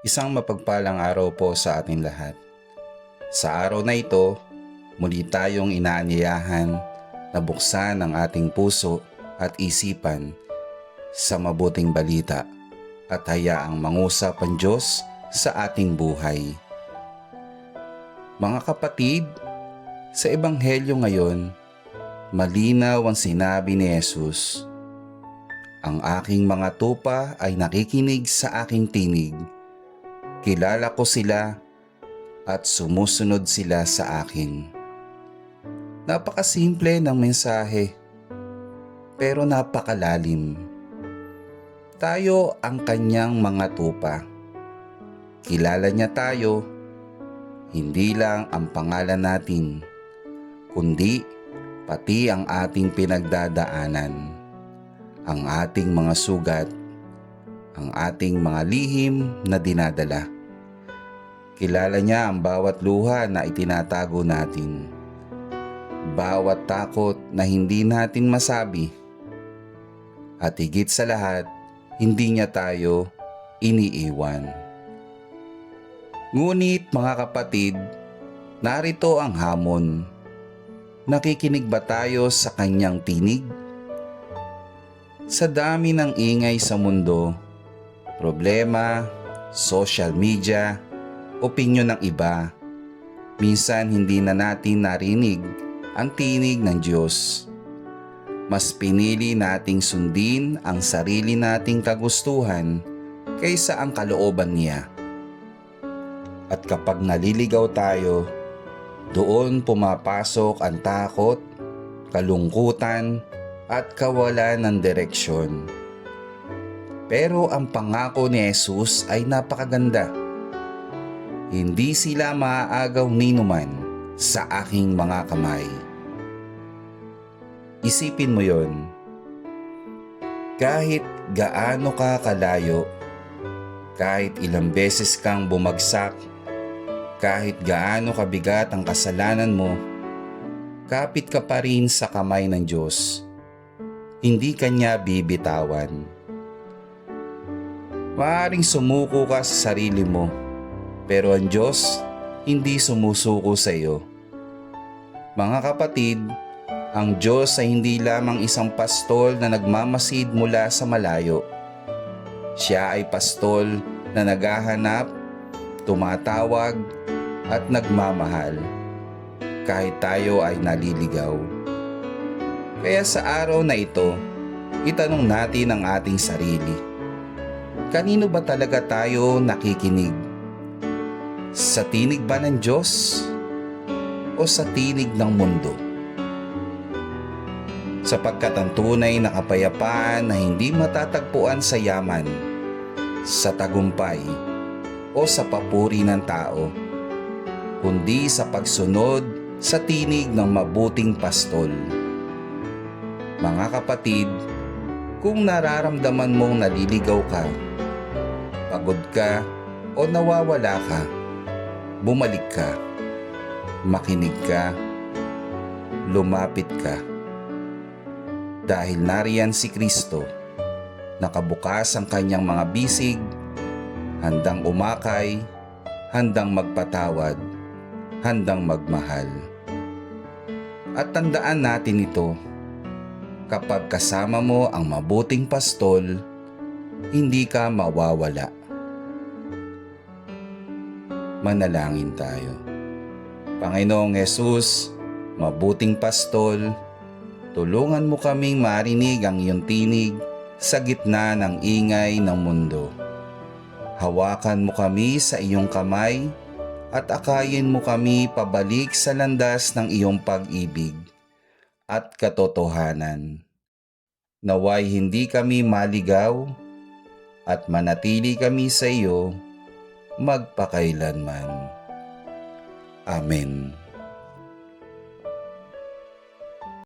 Isang mapagpalang araw po sa ating lahat. Sa araw na ito, muli tayong inaanyayahan na buksan ang ating puso at isipan sa mabuting balita at hayaang mangusap ang Diyos sa ating buhay. Mga kapatid, sa Ebanghelyo ngayon, malinaw ang sinabi ni Jesus. Ang aking mga tupa ay nakikinig sa aking tinig. Kilala ko sila at sumusunod sila sa akin. Napakasimple ng mensahe, pero napakalalim. Tayo ang kanyang mga tupa. Kilala niya tayo, hindi lang ang pangalan natin, kundi pati ang ating pinagdadaanan, ang ating mga sugat, ang ating mga lihim na dinadala. Kilala niya ang bawat luha na itinatago natin, bawat takot na hindi natin masabi, at higit sa lahat, hindi niya tayo iniiwan. Ngunit mga kapatid, narito ang hamon. Nakikinig ba tayo sa kanyang tinig? Sa dami ng ingay sa mundo, problema, social media, opinyon ng iba, minsan hindi na natin narinig ang tinig ng Diyos. Mas pinili nating sundin ang sarili nating kagustuhan kaysa ang kalooban niya. At kapag naliligaw tayo, doon pumapasok ang takot, kalungkutan, at kawalan ng direksyon. Pero ang pangako ni Jesus ay napakaganda. Hindi sila maaagaw ninuman sa aking mga kamay. Isipin mo yon. Kahit gaano ka kalayo, kahit ilang beses kang bumagsak, kahit gaano kabigat ang kasalanan mo, kapit ka pa rin sa kamay ng Diyos. Hindi kanya bibitawan. Maaaring sumuko ka sa sarili mo, pero ang Diyos hindi sumusuko sa iyo. Mga kapatid, ang Diyos ay hindi lamang isang pastol na nagmamasid mula sa malayo. Siya ay pastol na naghahanap, tumatawag at nagmamahal kahit tayo ay naliligaw. Kaya sa araw na ito, itanong natin ang ating sarili. Kanino ba talaga tayo nakikinig? Sa tinig ba ng Diyos o sa tinig ng mundo? Sapagkat ang tunay na kapayapaan na hindi matatagpuan sa yaman, sa tagumpay o sa papuri ng tao, kundi sa pagsunod sa tinig ng mabuting pastol. Mga kapatid, kung nararamdaman mong naliligaw ka, pagod ka o nawawala ka, bumalik ka, makinig ka, lumapit ka. Dahil nariyan si Kristo, nakabukas ang kanyang mga bisig, handang umakay, handang magpatawad, handang magmahal. At tandaan natin ito, kapag kasama mo ang mabuting pastol, hindi ka mawawala. Manalangin tayo. Panginoong Hesus, mabuting pastol, tulungan mo kaming marinig ang iyong tinig sa gitna ng ingay ng mundo. Hawakan mo kami sa iyong kamay at akayin mo kami pabalik sa landas ng iyong pag-ibig at katotohanan. Naway hindi kami maligaw at manatili kami sa iyo magpakailanman. Amen.